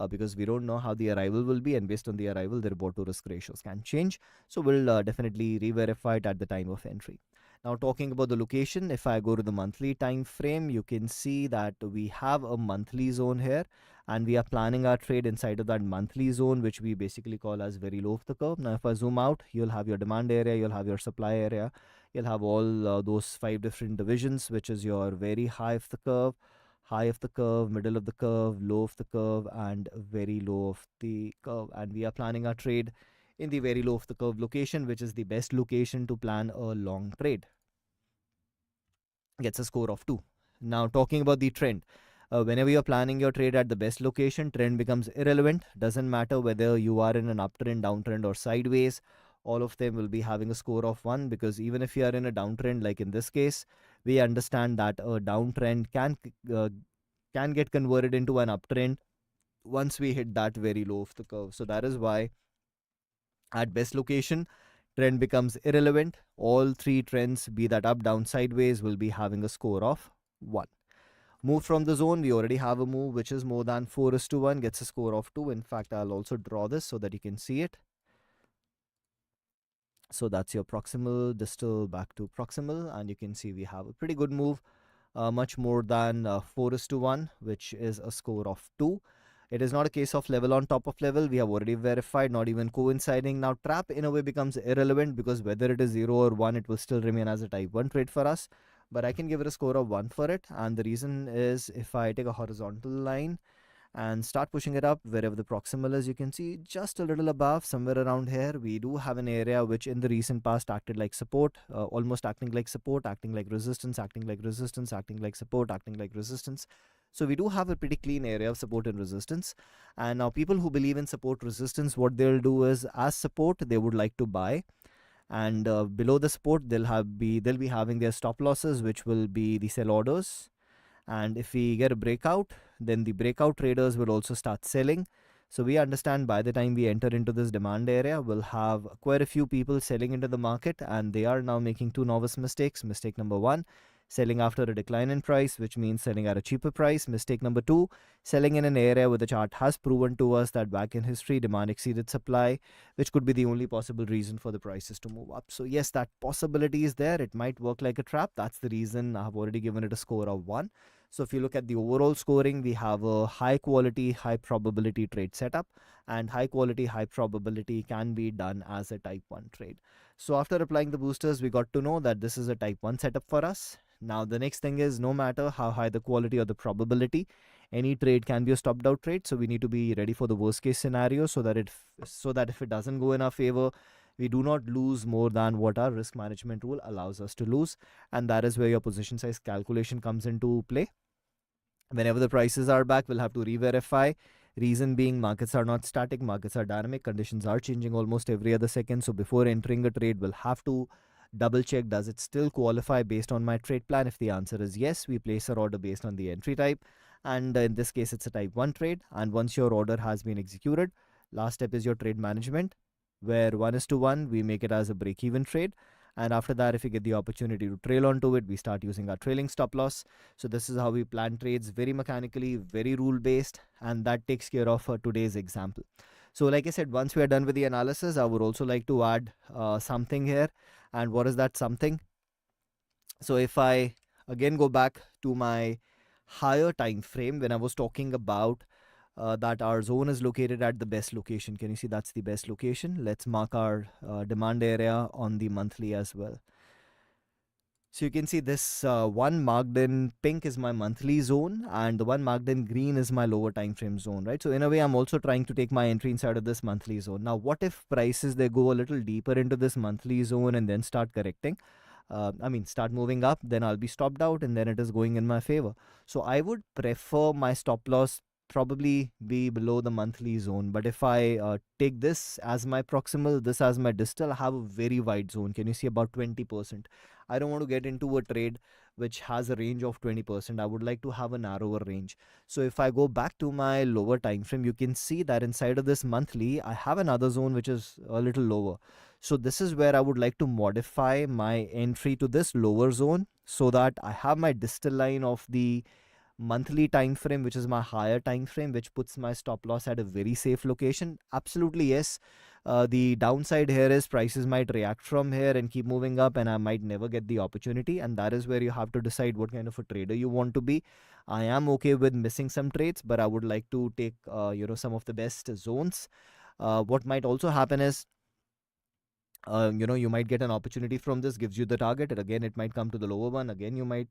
Because we don't know how the arrival will be, and based on the arrival, the reward to risk ratios can change. So we'll definitely re-verify it at the time of entry. Now, talking about the location, if I go to the monthly time frame, you can see that we have a monthly zone here, and we are planning our trade inside of that monthly zone, which we basically call as very low of the curve. Now, if I zoom out, you'll have your demand area, you'll have your supply area, you'll have all those 5 different divisions, which is your very high of the curve, high of the curve, middle of the curve, low of the curve, and very low of the curve. And we are planning our trade in the very low of the curve location, which is the best location to plan a long trade. Gets a score of 2. Now, talking about the trend, whenever you're planning your trade at the best location, trend becomes irrelevant. Doesn't matter whether you are in an uptrend, downtrend, or sideways. All of them will be having a score of 1, because even if you are in a downtrend, like in this case, we understand that a downtrend can get converted into an uptrend once we hit that very low of the curve. So that is why at best location, trend becomes irrelevant. All 3 trends, be that up, down, sideways, will be having a score of 1. Move from the zone, we already have a move which is more than 4:1, gets a score of 2. In fact, I'll also draw this so that you can see it. So that's your proximal, distal back to proximal, and you can see we have a pretty good move, much more than 4:1, which is a score of 2. It is not a case of level on top of level. We have already verified, not even coinciding. Now, trap in a way becomes irrelevant because whether it is 0 or 1, it will still remain as a type 1 trade for us. But I can give it a score of 1 for it. And the reason is if I take a horizontal line and start pushing it up wherever the proximal is, you can see just a little above, somewhere around here, we do have an area which in the recent past acted like support, almost acting like support, acting like resistance, acting like resistance, acting like support, acting like resistance. So we do have a pretty clean area of support and resistance. And now people who believe in support resistance, what they'll do is as support, they would like to buy. And below the support, they'll be having their stop losses, which will be the sell orders. And if we get a breakout, then the breakout traders will also start selling. So we understand by the time we enter into this demand area, we'll have quite a few people selling into the market, and they are now making two novice mistakes. Mistake number one, selling after a decline in price, which means selling at a cheaper price. Mistake number two, selling in an area where the chart has proven to us that back in history, demand exceeded supply, which could be the only possible reason for the prices to move up. So yes, that possibility is there. It might work like a trap. That's the reason I've already given it a score of 1. So if you look at the overall scoring, we have a high quality, high probability trade setup, and high quality, high probability can be done as a type 1 trade. So after applying the boosters, we got to know that this is a type 1 setup for us. Now the next thing is, no matter how high the quality or the probability, any trade can be a stopped out trade. So we need to be ready for the worst case scenario so that if it doesn't go in our favor, we do not lose more than what our risk management rule allows us to lose. And that is where your position size calculation comes into play. Whenever the prices are back, we'll have to re-verify. Reason being, markets are not static, markets are dynamic, conditions are changing almost every other second. So before entering a trade, we'll have to double check, does it still qualify based on my trade plan? If the answer is yes, we place our order based on the entry type, and in this case it's a type 1 trade. And once your order has been executed, last step is your trade management, where 1:1 we make it as a break even trade. And after that, if we get the opportunity to trail onto it, we start using our trailing stop loss. So this is how we plan trades, very mechanically, very rule based, and that takes care of today's example. So like I said, once we are done with the analysis, I would also like to add something here. And what is that something? So if I again go back to my higher time frame, when I was talking about that our zone is located at the best location. Can you see that's the best location? Let's mark our demand area on the monthly as well. So you can see this one marked in pink is my monthly zone, and the one marked in green is my lower time frame zone, right? So in a way, I'm also trying to take my entry inside of this monthly zone. Now, what if prices, they go a little deeper into this monthly zone and then start correcting? Start moving up, then I'll be stopped out and then it is going in my favor. So I would prefer my stop loss probably be below the monthly zone. But if I take this as my proximal, this as my distal, I have a very wide zone. Can you see about 20%? I don't want to get into a trade which has a range of 20%. I would like to have a narrower range. So if I go back to my lower time frame, you can see that inside of this monthly, I have another zone which is a little lower. So this is where I would like to modify my entry to this lower zone so that I have my distal line of the monthly time frame, which is my higher time frame, which puts my stop loss at a very safe location. Absolutely yes. The downside here is prices might react from here and keep moving up, and I might never get the opportunity. And that is where you have to decide what kind of a trader you want to be. I am okay with missing some trades, but I would like to take some of the best zones. What might also happen is you might get an opportunity from this, gives you the target, and again it might come to the lower one, again you might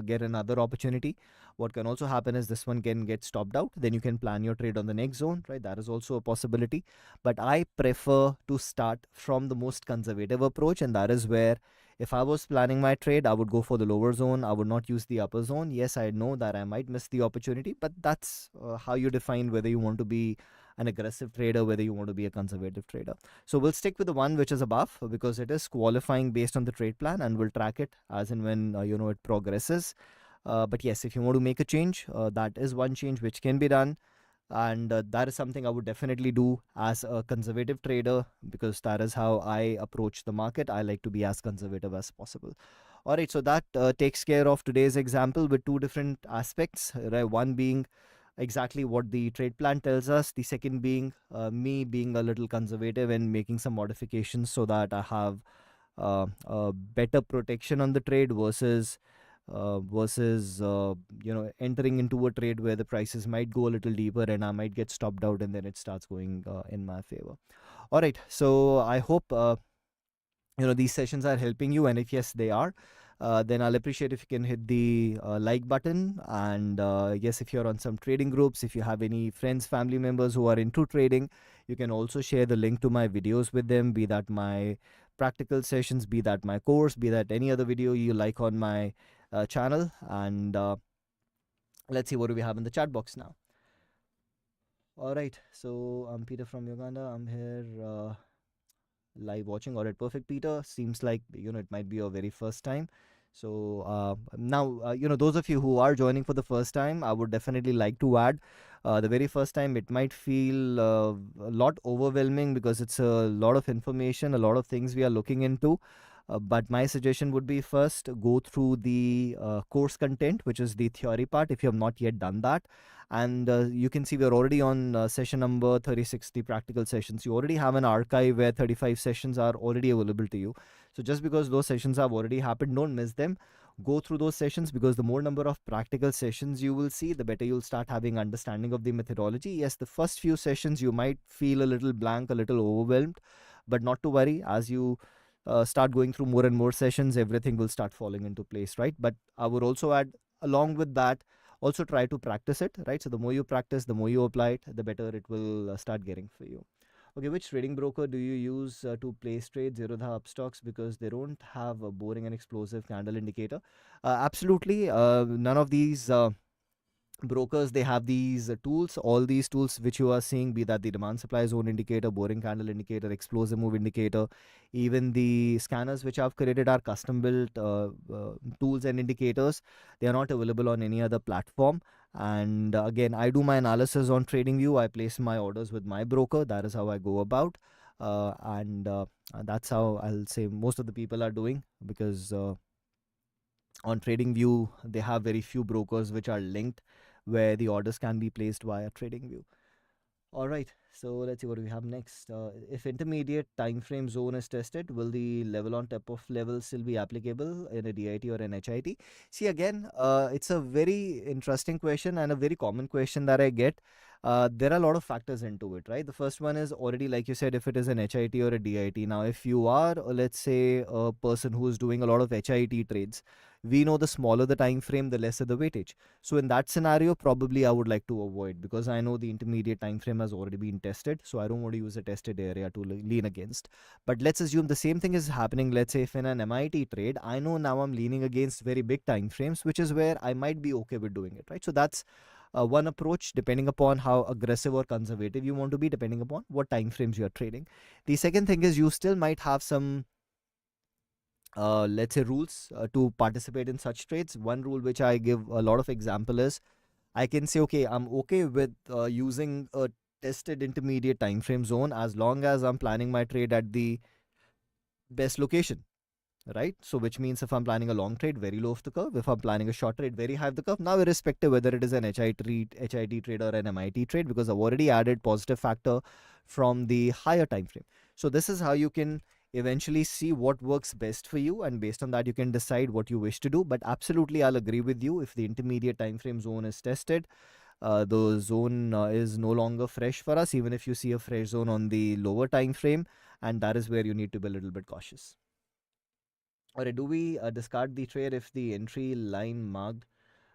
get another opportunity. What can also happen is this one can get stopped out, then you can plan your trade on the next zone, right? That is also a possibility. But I prefer to start from the most conservative approach, and that is where if I was planning my trade, I would go for the lower zone. I would not use the upper zone. Yes, I know that I might miss the opportunity, but that's how you define whether you want to be an aggressive trader, whether you want to be a conservative trader. So we'll stick with the one which is above because it is qualifying based on the trade plan, and we'll track it as and when it progresses. But yes, if you want to make a change, that is one change which can be done. And that is something I would definitely do as a conservative trader because that is how I approach the market. I like to be as conservative as possible. All right, so that takes care of today's example with two different aspects, right? One being exactly what the trade plan tells us. The second being me being a little conservative and making some modifications so that I have a better protection on the trade versus entering into a trade where the prices might go a little deeper and I might get stopped out and then it starts going in my favor. All right, so I hope these sessions are helping you, and if yes they are, then I'll appreciate if you can hit the like button. And yes, if you're on some trading groups, if you have any friends, family members who are into trading, you can also share the link to my videos with them, be that my practical sessions, be that my course, be that any other video you like on my channel. And let's see, what do we have in the chat box now? All right, so I'm Peter from Uganda. I'm here live watching. All right, perfect, Peter. Seems like it might be your very first time. So now those of you who are joining for the first time, I would definitely like to add, the very first time it might feel a lot overwhelming because it's a lot of information, a lot of things we are looking into. But my suggestion would be, first go through the course content, which is the theory part, if you have not yet done that. And you can see we're already on session number 36, the practical sessions. You already have an archive where 35 sessions are already available to you. So just because those sessions have already happened, don't miss them. Go through those sessions, because the more number of practical sessions you will see, the better you'll start having understanding of the methodology. Yes, the first few sessions you might feel a little blank, a little overwhelmed, but not to worry. As you start going through more and more sessions, everything will start falling into place, right? But I would also add, along with that, also try to practice it, right? So the more you practice, the more you apply it, the better it will start getting for you. Okay, which trading broker do you use to place trade zero the upstocks, because they don't have a boring and explosive candle indicator? Absolutely, none of these brokers, they have these tools. All these tools which you are seeing, be that the demand supply zone indicator, boring candle indicator, explosive move indicator, even the scanners which I've created are custom built tools and indicators. They are not available on any other platform. And again, I do my analysis on TradingView. I place my orders with my broker. That is how I go about, and that's how I'll say most of the people are doing, because on TradingView they have very few brokers which are linked, where the orders can be placed via TradingView. All right, so let's see what we have next. If intermediate time frame zone is tested, will the level on top of level still be applicable in a DIT or an HIT? See, again, it's a very interesting question and a very common question that I get. There are a lot of factors into it, right? The first one is already, like you said, if it is an HIT or a DIT. Now, if you are, let's say, a person who is doing a lot of HIT trades, we know the smaller the time frame, the lesser the weightage. So in that scenario, probably I would like to avoid, because I know the intermediate time frame has already been tested. So I don't want to use a tested area to lean against. But let's assume the same thing is happening. Let's say if in an MIT trade, I know now I'm leaning against very big time frames, which is where I might be okay with doing it, right? So that's one approach, depending upon how aggressive or conservative you want to be, depending upon what time frames you are trading. The second thing is, you still might have some let's say rules to participate in such trades. One rule which I give a lot of example is, I can say, okay, I'm okay with using a tested intermediate time frame zone as long as I'm planning my trade at the best location, right? So which means if I'm planning a long trade, very low of the curve. If I'm planning a short trade, very high of the curve. Now, irrespective whether it is an HIT trade or an MIT trade, because I've already added positive factor from the higher time frame. So this is how you can eventually see what works best for you, and based on that you can decide what you wish to do. But absolutely, I'll agree with you, if the intermediate time frame zone is tested, the zone is no longer fresh for us, even if you see a fresh zone on the lower time frame, and that is where you need to be a little bit cautious. Or do we discard the trade if the entry line marked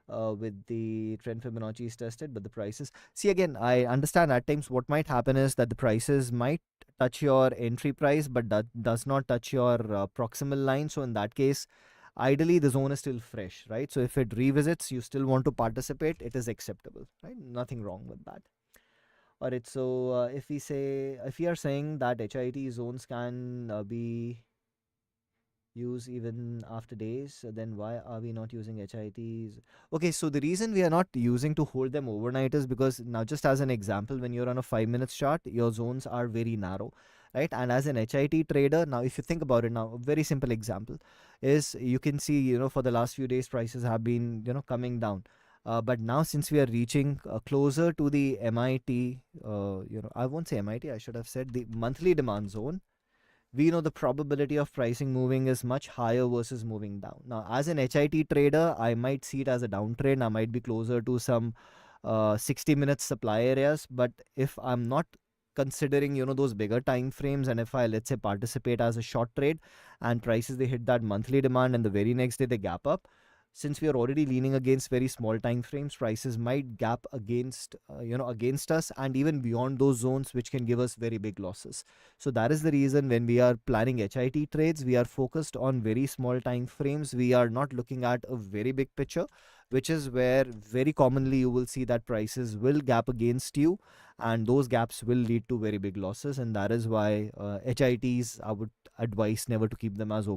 with the trend Fibonacci is tested, but the prices? See, again, I understand at times what might happen is that the prices might touch your entry price, but that does not touch your proximal line. So in that case, ideally the zone is still fresh, right? So if it revisits, you still want to participate, it is acceptable, right? Nothing wrong with that. All right, so if we are saying that HIT zones can be use even after days, then why are we not using HITs? Okay, so the reason we are not using to hold them overnight is because, now just as an example, when you're on a 5 minutes chart, your zones are very narrow, right? And as an HIT trader, now if you think about it, now a very simple example is you can see, for the last few days prices have been, coming down. But now since we are reaching closer to the MIT, I won't say MIT, I should have said the monthly demand zone, we know the probability of pricing moving is much higher versus moving down. Now, as an HIT trader, I might see it as a downtrend. I might be closer to some 60 minutes supply areas. But if I'm not considering, those bigger time frames, and if I, let's say, participate as a short trade and prices, they hit that monthly demand and the very next day they gap up, since we are already leaning against very small time frames, prices might gap against us and even beyond those zones, which can give us very big losses. So that is the reason when we are planning HIT trades, we are focused on very small time frames. We are not looking at a very big picture, which is where very commonly you will see that prices will gap against you, and those gaps will lead to very big losses. And that is why HITs, I would advise never to keep them as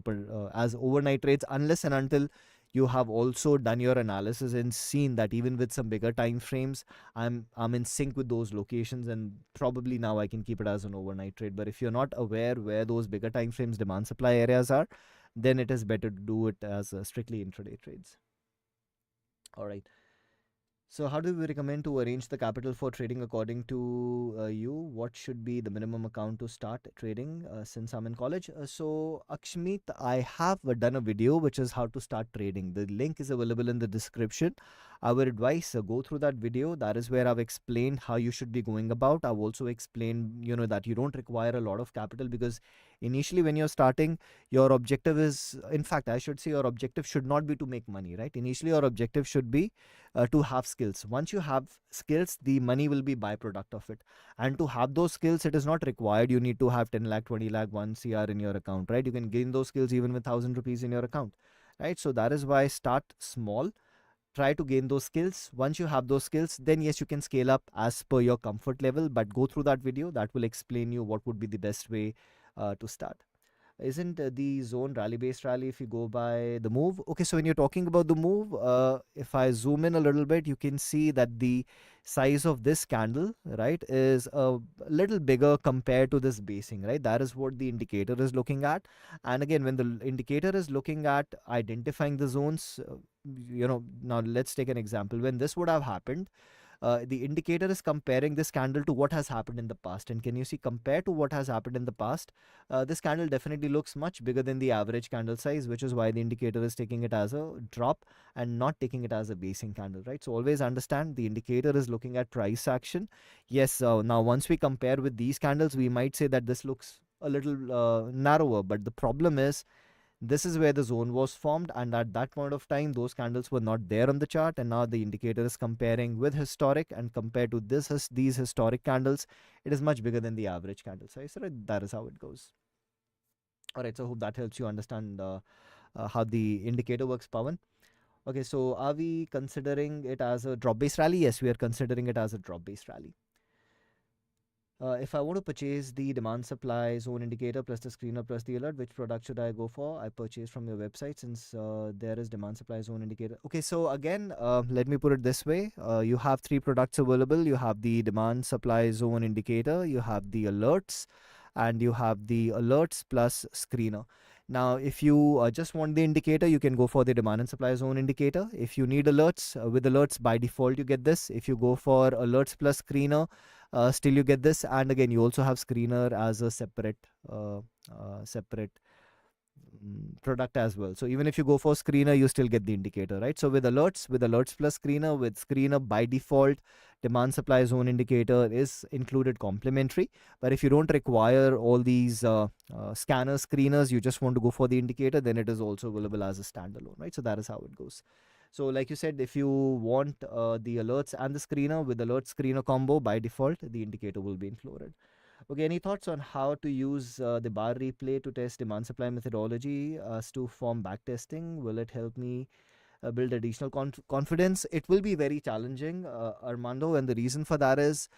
as overnight trades, unless and until you have also done your analysis and seen that even with some bigger time frames, I'm in sync with those locations, and probably now I can keep it as an overnight trade. But if you're not aware where those bigger time frames demand supply areas are, then it is better to do it as strictly intraday trades. All right. So, how do we recommend to arrange the capital for trading according to you? What should be the minimum account to start trading since I'm in college? Akshmeet, I have done a video which is how to start trading. The link is available in the description. I would advise go through that video. That is where I've explained how you should be going about. I've also explained, that you don't require a lot of capital, because initially when you're starting, your objective is, in fact, I should say your objective should not be to make money, right? Initially, your objective should be to have skills. Once you have skills, the money will be byproduct of it. And to have those skills, it is not required you need to have 10 lakh, 20 lakh, 1 CR in your account, right? You can gain those skills even with 1,000 rupees in your account, right? So that is why start small, try to gain those skills. Once you have those skills, then yes, you can scale up as per your comfort level. But go through that video, that will explain you what would be the best way to start. Isn't the zone rally based rally if you go by the move? Okay, so when you're talking about the move, if I zoom in a little bit, you can see that the size of this candle, right, is a little bigger compared to this basing, right? That is what the indicator is looking at. And again, when the indicator is looking at identifying the zones, now let's take an example. When this would have happened, the indicator is comparing this candle to what has happened in the past. And can you see, compared to what has happened in the past, this candle definitely looks much bigger than the average candle size, which is why the indicator is taking it as a drop and not taking it as a basing candle, right? So always understand the indicator is looking at price action. Yes, now once we compare with these candles, we might say that this looks a little narrower, but the problem is this is where the zone was formed, and at that point of time those candles were not there on the chart, and now the indicator is comparing with historic, and compared to these historic candles, it is much bigger than the average candle size, right? That is how it goes. All right, so I hope that helps you understand how the indicator works, Pawan. Okay, so are we considering it as a drop based rally? Yes, we are considering it as a drop based rally. If I want to purchase the demand supply zone indicator plus the screener plus the alert, which product should I go for? I purchase from your website, since there is demand supply zone indicator. Okay, so again, let me put it this way. You have three products available. You have the demand supply zone indicator, you have the alerts, and you have the alerts plus screener. Now, if you just want the indicator, you can go for the demand and supply zone indicator. If you need alerts, with alerts by default, you get this. If you go for alerts plus screener, still you get this. And again, you also have screener as a separate product as well. So even if you go for screener, you still get the indicator, right? So with alerts plus screener, with screener by default, demand supply zone indicator is included complimentary. But if you don't require all these scanner screeners, you just want to go for the indicator, then it is also available as a standalone, right? So that is how it goes. So like you said, if you want the alerts and the screener, with alert screener combo, by default the indicator will be included. Okay, any thoughts on how to use the bar replay to test demand supply methodology as to form back testing? Will it help me build additional confidence? It will be very challenging, Armando, and the reason for that is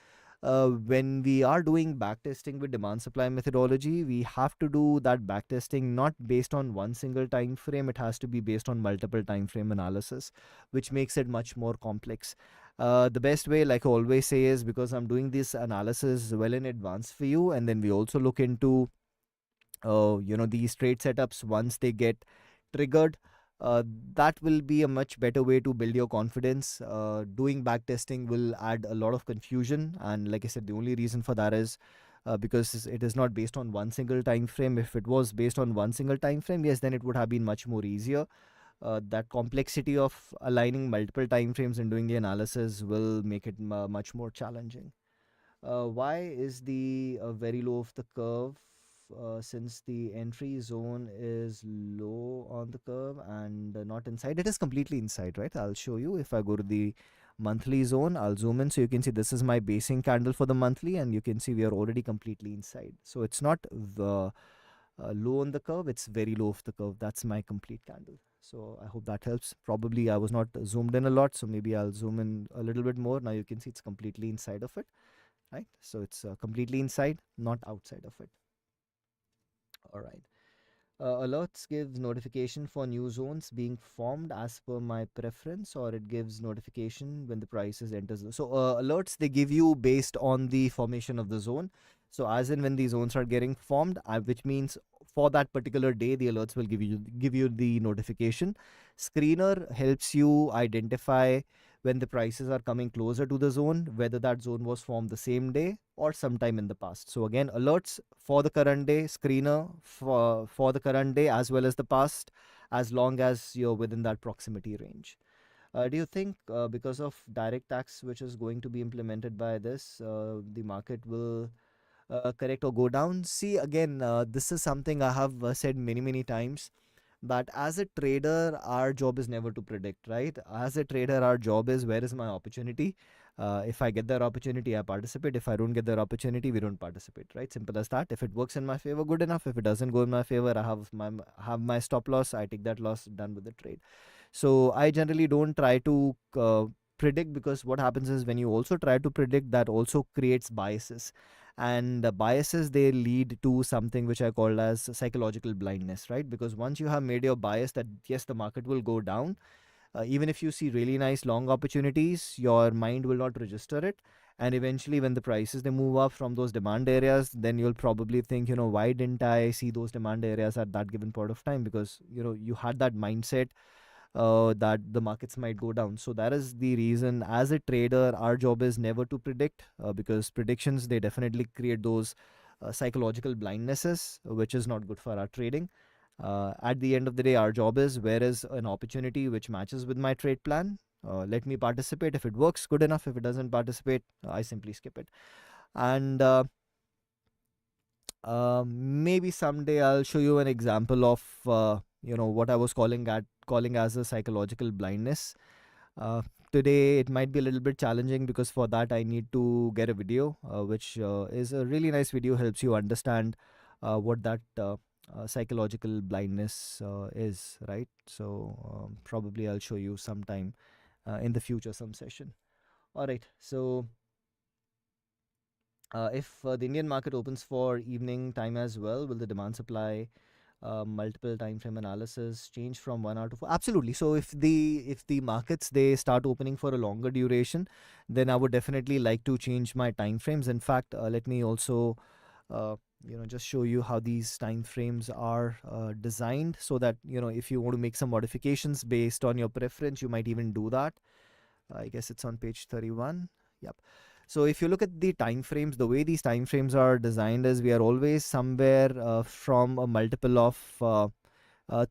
when we are doing backtesting with demand supply methodology, we have to do that backtesting not based on one single time frame. It has to be based on multiple time frame analysis, which makes it much more complex. The best way, like I always say, is because I'm doing this analysis well in advance for you, and then we also look into these trade setups once they get triggered. uh, that will be a much better way to build your confidence. Doing back testing will add a lot of confusion, and like I said, the only reason for that is because it is not based on one single time frame. If it was based on one single time frame, yes, then it would have been much more easier. That complexity of aligning multiple time frames and doing the analysis will make it much more challenging. Why is the very low of the curve, since the entry zone is low on the curve and not inside? It is completely inside, right? I'll show you. If I go to the monthly zone, I'll zoom in so you can see this is my basing candle for the monthly, and you can see we are already completely inside. So it's not the low on the curve, it's very low of the curve. That's my complete candle. So I hope that helps. Probably I was not zoomed in a lot, so maybe I'll zoom in a little bit more. Now you can see it's completely inside of it, right? So it's completely inside, not outside of it. All right. Alerts gives notification for new zones being formed as per my preference, or it gives notification when the prices enters. So alerts, they give you based on the formation of the zone. So as in when the zones are getting formed, which means for that particular day, the alerts will give you the notification. Screener helps you identify when the prices are coming closer to the zone, whether that zone was formed the same day or sometime in the past. So again, alerts for the current day, screener for the current day as well as the past, as long as you're within that proximity range. Do you think because of direct tax which is going to be implemented by this, the market will correct or go down? See, again, this is something I have said many, many times, that as a trader, our job is never to predict, right? As a trader, our job is, where is my opportunity? If I get that opportunity, I participate. If I don't get that opportunity, we don't participate, right? Simple as that. If it works in my favor, good enough. If it doesn't go in my favor, I have my stop loss. I take that loss, done with the trade. So I generally don't try to predict, because what happens is when you also try to predict, that also creates biases, and the biases, they lead to something which I call as psychological blindness, right? Because once you have made your bias that yes, the market will go down, even if you see really nice long opportunities, your mind will not register it. And eventually when the prices, they move up from those demand areas, then you'll probably think, why didn't I see those demand areas at that given point of time? Because you had that mindset that the markets might go down. So that is the reason, as a trader, our job is never to predict, because predictions, they definitely create those psychological blindnesses, which is not good for our trading. At the end of the day, our job is, where is an opportunity which matches with my trade plan? Let me participate. If it works, good enough. If it doesn't participate, I simply skip it. And maybe someday I'll show you an example of what I was calling as a psychological blindness. Uh, Today it might be a little bit challenging, because for that I need to get a video, which is a really nice video, helps you understand what that psychological blindness is, right? So probably I'll show you sometime in the future, some session. All right. So if the Indian market opens for evening time as well, will the demand supply multiple time frame analysis change from 1 hour to 4? Absolutely. So if the markets, they start opening for a longer duration, then I would definitely like to change my time frames. In fact, let me also uh, just show you how these time frames are designed, so that if you want to make some modifications based on your preference, you might even do that. I guess it's on page 31. Yep. So if you look at the time frames, the way these time frames are designed is, we are always somewhere from a multiple of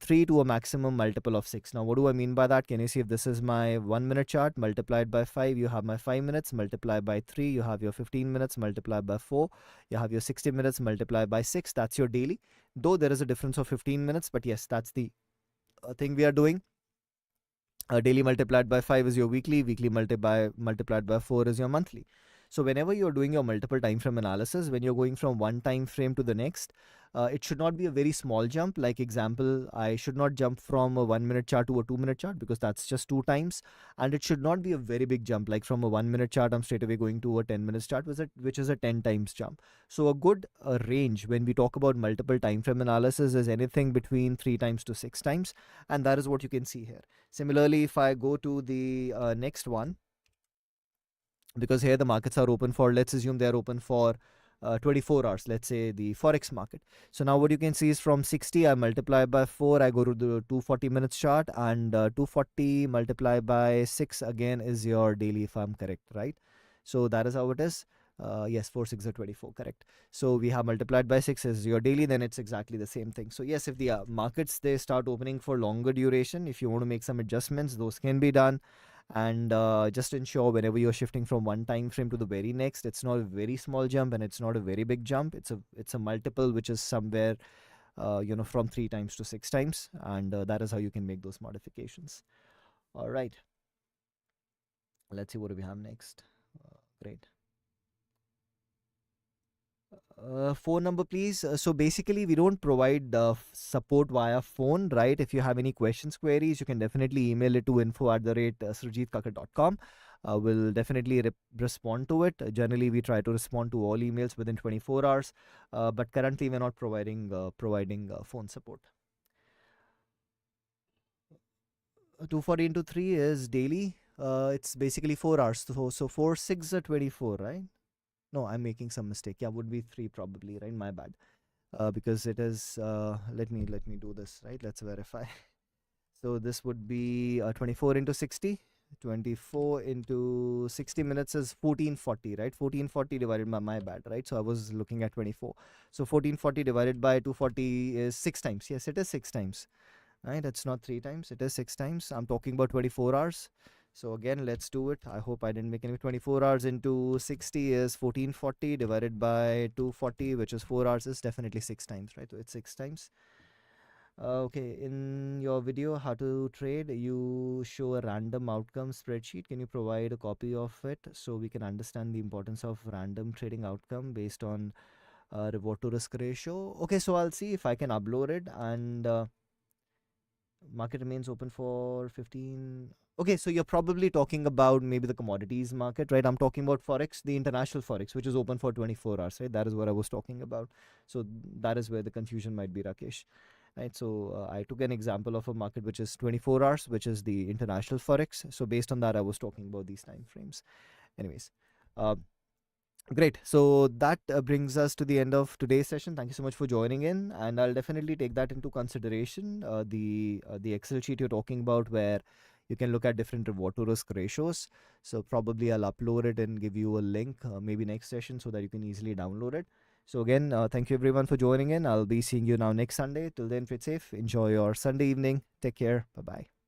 3 to a maximum multiple of 6. Now, what do I mean by that? Can you see, if this is my 1 minute chart, multiplied by 5, you have my 5 minutes, multiplied by 3, you have your 15 minutes, multiplied by 4, you have your 60 minutes, multiplied by 6. That's your daily. Though there is a difference of 15 minutes, but yes, that's the thing we are doing. Daily multiplied by 5 is your weekly, weekly multiplied by 4 is your monthly. So whenever you're doing your multiple time frame analysis, when you're going from one time frame to the next, it should not be a very small jump. Like example, I should not jump from a 1 minute chart to a 2 minute chart, because that's just two times. And it should not be a very big jump, like from a 1 minute chart, I'm straight away going to a 10 minute chart, which is a 10 times jump. So a good range when we talk about multiple time frame analysis is anything between 3 times to 6 times. And that is what you can see here. Similarly, if I go to the next one, because here the markets are open for, let's assume they are open for 24 hours, let's say the forex market. So now what you can see is from 60 I multiply by 4, I go to the 240 minutes chart, and 240 multiplied by 6 again is your daily, if I'm correct, right? So that is how it is. Yes, 4 6 are 24, correct. So we have multiplied by 6 is your daily, then it's exactly the same thing. So yes, if the markets they start opening for longer duration, if you want to make some adjustments, those can be done. And just ensure whenever you're shifting from one time frame to the very next, it's not a very small jump and it's not a very big jump. It's a multiple which is somewhere from 3 times to 6 times, and that is how you can make those modifications. All right, let's see what do we have next. Great. Phone number, please. So basically, we don't provide support via phone, right? If you have any questions, queries, you can definitely email it to info@surjitkakkar.com. We'll definitely respond to it. Generally, we try to respond to all emails within 24 hours, but currently we're not providing phone support. 240 into 3 is daily. It's basically 4 hours. So 4 6 are 24, right? No, I'm making some mistake. Yeah, would be 3 probably, right? My bad. Because it is, let me do this, right? Let's verify. So this would be 24 into 60. 24 into 60 minutes is 1440, right? 1440 divided by, my bad, right? So I was looking at 24. So 1440 divided by 240 is 6 times. Yes, it is 6 times, right? It's not 3 times, it is 6 times. I'm talking about 24 hours. So again, let's do it. I hope I didn't make any. 24 hours into 60 is 1440 divided by 240, which is 4 hours, is definitely 6 times, right? So it's 6 times. Okay, in your video, how to trade, you show a random outcome spreadsheet. Can you provide a copy of it so we can understand the importance of random trading outcome based on reward to risk ratio? Okay, so I'll see if I can upload it, and market remains open for 15. Okay, so you're probably talking about maybe the commodities market, right? I'm talking about forex, the international forex, which is open for 24 hours, right? That is what I was talking about. So that is where the confusion might be, Rakesh, right? So I took an example of a market which is 24 hours, which is the international forex. So based on that, I was talking about these time frames. Anyways, uh, great. So that brings us to the end of today's session. Thank you so much for joining in, and I'll definitely take that into consideration. The Excel sheet you're talking about, where you can look at different reward to risk ratios. So probably I'll upload it and give you a link, maybe next session, so that you can easily download it. So again, thank you everyone for joining in. I'll be seeing you now next Sunday. Till then, fit safe. Enjoy your Sunday evening. Take care. Bye bye.